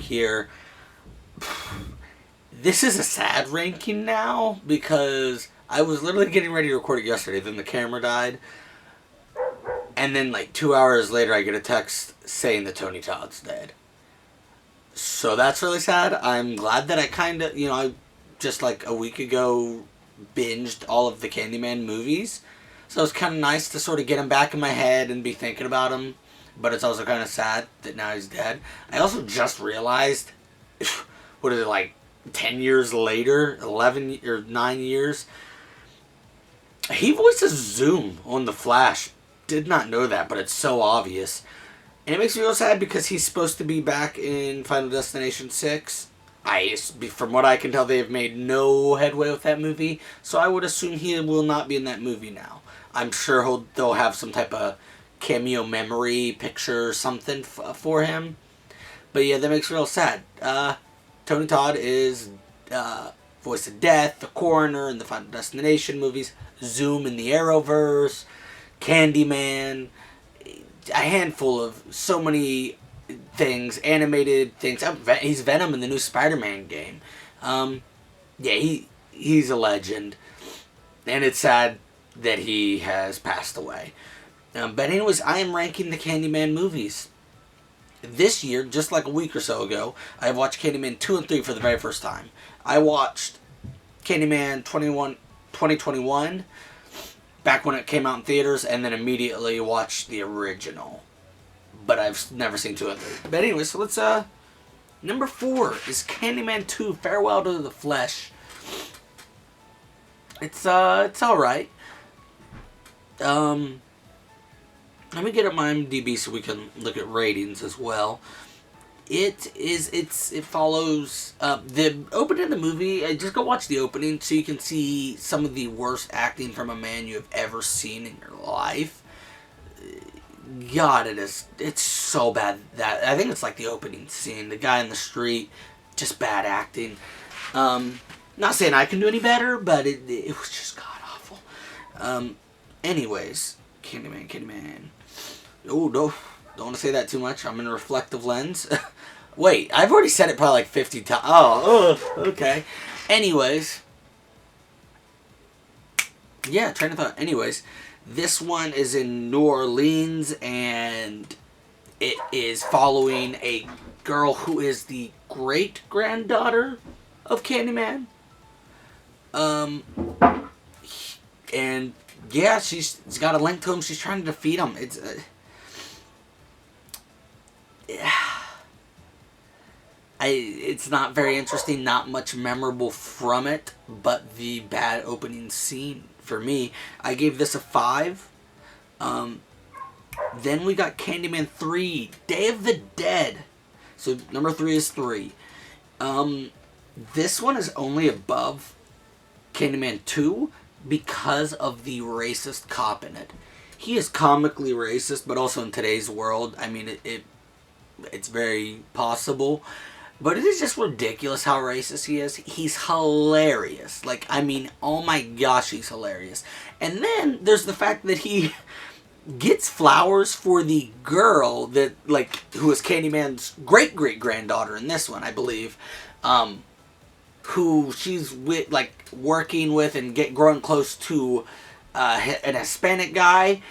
here. This is a sad ranking now because I was literally getting ready to record it yesterday. Then the camera died. And then like 2 hours later I get a text saying that Tony Todd's dead. So that's really sad. I'm glad that I kind of, I just like a week ago binged all of the Candyman movies. So it's kind of nice to sort of get him back in my head and be thinking about him. But it's also kind of sad that now he's dead. I also just realized, what is it, like 10 years later, 11 or 9 years, he voices Zoom on The Flash. Did not know that, but it's so obvious. And it makes me real sad because he's supposed to be back in Final Destination 6. From what I can tell, they have made no headway with that movie. So I would assume he will not be in that movie now. I'm sure they'll have some type of cameo memory picture or something for him. But yeah, that makes me real sad. Tony Todd is voice of Death, the Coroner in the Final Destination movies, Zoom in the Arrowverse, Candyman, a handful of so many things, animated things. He's Venom in the new Spider-Man game. He's a legend. And it's sad that he has passed away. But anyways, I am ranking the Candyman movies. This year, just like a week or so ago, I have watched Candyman 2 and 3 for the very first time. I watched Candyman 2021, back when it came out in theaters, and then immediately watched the original. But I've never seen 2 and 3. But anyways, so let's, number 4 is Candyman 2, Farewell to the Flesh. It's alright. Let me get up my IMDb so we can look at ratings as well. It follows the opening of the movie. Just go watch the opening so you can see some of the worst acting from a man you have ever seen in your life. God, it's so bad. That I think it's like the opening scene. The guy in the street, just bad acting. Not saying I can do any better, but it was just god awful. Anyways, Candyman. Oh, no. Don't want to say that too much. I'm in a reflective lens. Wait, I've already said it probably like 50 times. Oh, okay. Anyways. Yeah, train of thought. Anyways, this one is in New Orleans, and it is following a girl who is the great-granddaughter of Candyman. And yeah, she's got a link to him. She's trying to defeat him. It's not very interesting, not much memorable from it, but the bad opening scene for me. I gave this a 5. Then we got Candyman 3, Day of the Dead. So number 3 is 3. This one is only above Candyman 2 because of the racist cop in it. He is comically racist, but also in today's world, I mean, it's very possible. But it is just ridiculous how racist he is. He's hilarious. Like, I mean, oh my gosh, he's hilarious. And then there's the fact that he gets flowers for the girl that, like, who is Candyman's great-great-granddaughter in this one, I believe. Who she's with, like, working with and growing close to an Hispanic guy.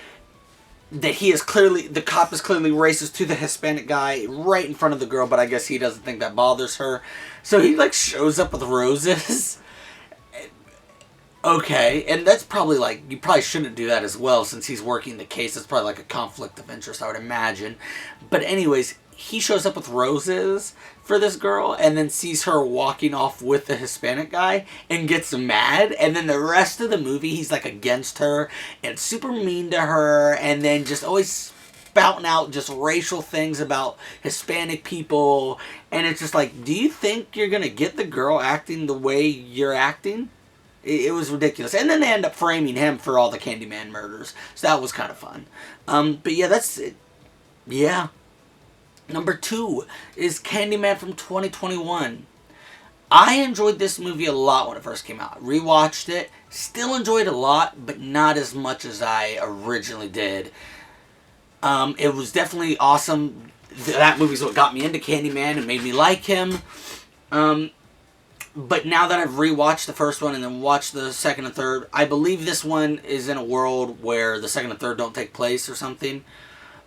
That the cop is clearly racist to the Hispanic guy right in front of the girl, but I guess he doesn't think that bothers her. So he, like, shows up with roses. Okay, and that's probably, like, you probably shouldn't do that as well, since he's working the case. It's probably, like, a conflict of interest, I would imagine. But anyways, he shows up with roses for this girl, and then sees her walking off with the Hispanic guy, and gets mad, and then the rest of the movie, he's, like, against her, and super mean to her, and then just always spouting out just racial things about Hispanic people, and it's just like, do you think you're gonna get the girl acting the way you're acting? It was ridiculous. And then they end up framing him for all the Candyman murders, so that was kind of fun. But yeah, that's it. Yeah. Number 2 is Candyman from 2021. I enjoyed this movie a lot when it first came out. Rewatched it. Still enjoyed it a lot, but not as much as I originally did. It was definitely awesome. that movie's what got me into Candyman and made me like him. But now that I've rewatched the first one and then watched the second and third, I believe this one is in a world where the second and third don't take place or something.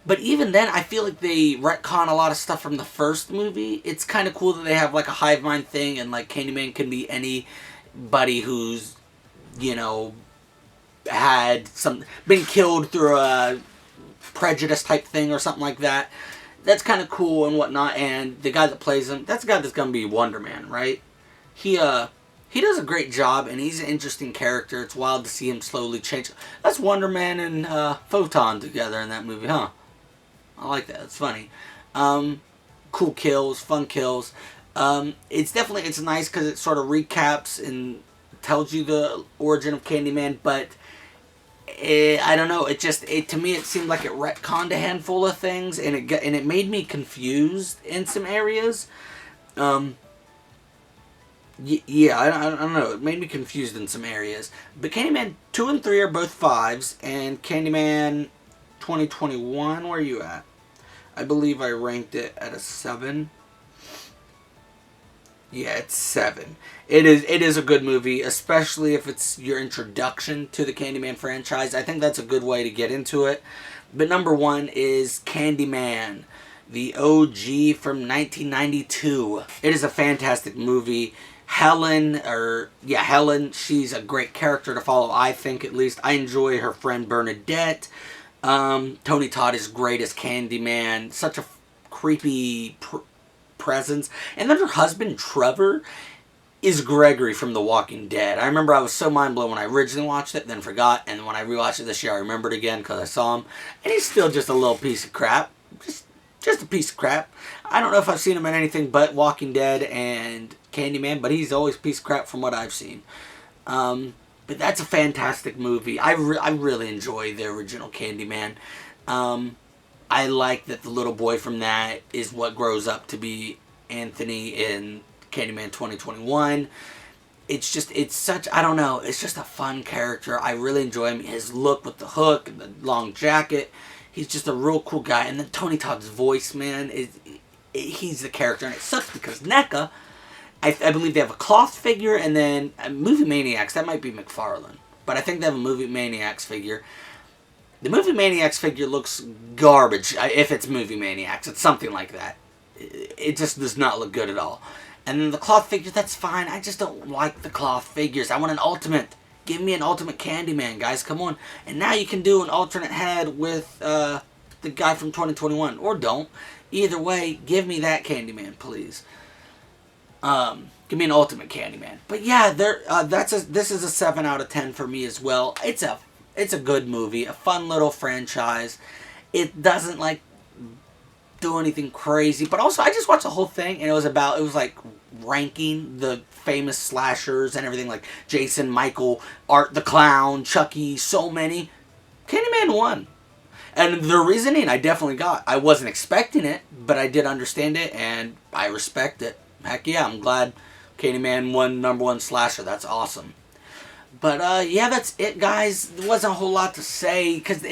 But even then, I feel like they retcon a lot of stuff from the first movie. It's kind of cool that they have like a hive mind thing, and like Candyman can be anybody who's, you know, been killed through a prejudice type thing or something like that. That's kind of cool and whatnot. And the guy that plays him, that's the guy that's gonna be Wonder Man, right? He does a great job, and he's an interesting character. It's wild to see him slowly change. That's Wonder Man and Photon together in that movie, huh? I like that. It's funny. Cool kills, fun kills. It's nice because it sort of recaps and tells you the origin of Candyman, but I don't know. To me, it seemed like it retconned a handful of things, and it made me confused in some areas. Yeah, I don't know. It made me confused in some areas. But Candyman 2 and 3 are both 5s, and Candyman 2021, where are you at? I believe I ranked it at a 7. Yeah, it's 7. It is a good movie, especially if it's your introduction to the Candyman franchise. I think that's a good way to get into it. But number 1 is Candyman, the OG from 1992. It is a fantastic movie. Helen, she's a great character to follow, I think, at least. I enjoy her friend Bernadette. Tony Todd is great as Candyman. Such a creepy presence. And then her husband, Trevor, is Gregory from The Walking Dead. I remember I was so mind blown when I originally watched it, then forgot, and when I rewatched it this year, I remembered again because I saw him. And he's still just a little piece of crap. Just a piece of crap. I don't know if I've seen him in anything but Walking Dead and Candyman, but he's always a piece of crap from what I've seen. But that's a fantastic movie. I really enjoy the original Candyman. I like that the little boy from that is what grows up to be Anthony in Candyman 2021. It's just a fun character. I really enjoy him. His look with the hook and the long jacket. He's just a real cool guy. And then Tony Todd's voice, man, he's the character. And it sucks because NECA, I believe they have a cloth figure, and then Movie Maniacs, that might be McFarlane. But I think they have a Movie Maniacs figure. The Movie Maniacs figure looks garbage if it's Movie Maniacs. It's something like that. It just does not look good at all. And then the cloth figure, that's fine. I just don't like the cloth figures. I want an ultimate. Give me an ultimate Candyman, guys. Come on. And now you can do an alternate head with the guy from 2021. Or don't. Either way, give me that Candyman, please. Give me an ultimate Candyman. But yeah, this is a 7 out of 10 for me as well. It's a good movie. A fun little franchise. It doesn't do anything crazy. But also, I just watched the whole thing, and it was like ranking the famous slashers and everything, like Jason, Michael, Art the Clown, Chucky, so many. Candyman won. And the reasoning I definitely got. I wasn't expecting it, but I did understand it, and I respect it. Heck yeah, I'm glad Candyman won #1 slasher. That's awesome. But yeah, that's it, guys. There wasn't a whole lot to say, because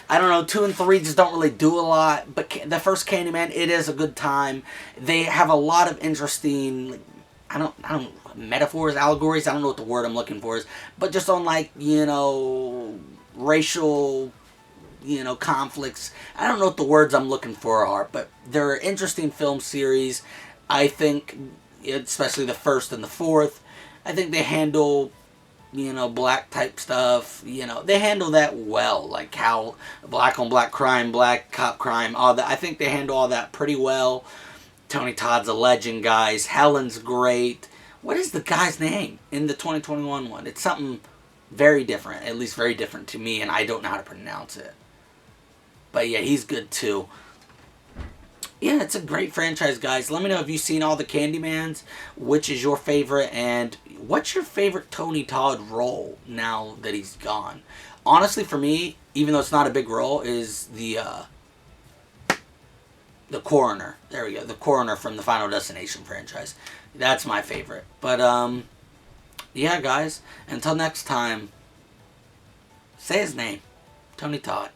I don't know, 2 and 3 just don't really do a lot. But the first Candyman, it is a good time. They have a lot of interesting, I don't metaphors, allegories. I don't know what the word I'm looking for is. But just on racial, conflicts. I don't know what the words I'm looking for are. But they're an interesting film series. I think, especially the first and the fourth, I think they handle black type stuff, they handle that well, like how black on black crime, black cop crime, all that. I think they handle all that pretty well. Tony Todd's a legend, guys. Helen's great. What is the guy's name in the 2021 one? It's something very different, at least very different to me, and I don't know how to pronounce it. But yeah, he's good too. Yeah, it's a great franchise, guys. Let me know if you've seen all the Candymans, which is your favorite, and what's your favorite Tony Todd role now that he's gone? Honestly, for me, even though it's not a big role, is the coroner. There we go, the coroner from the Final Destination franchise. That's my favorite. But, yeah, guys, until next time, say his name, Tony Todd.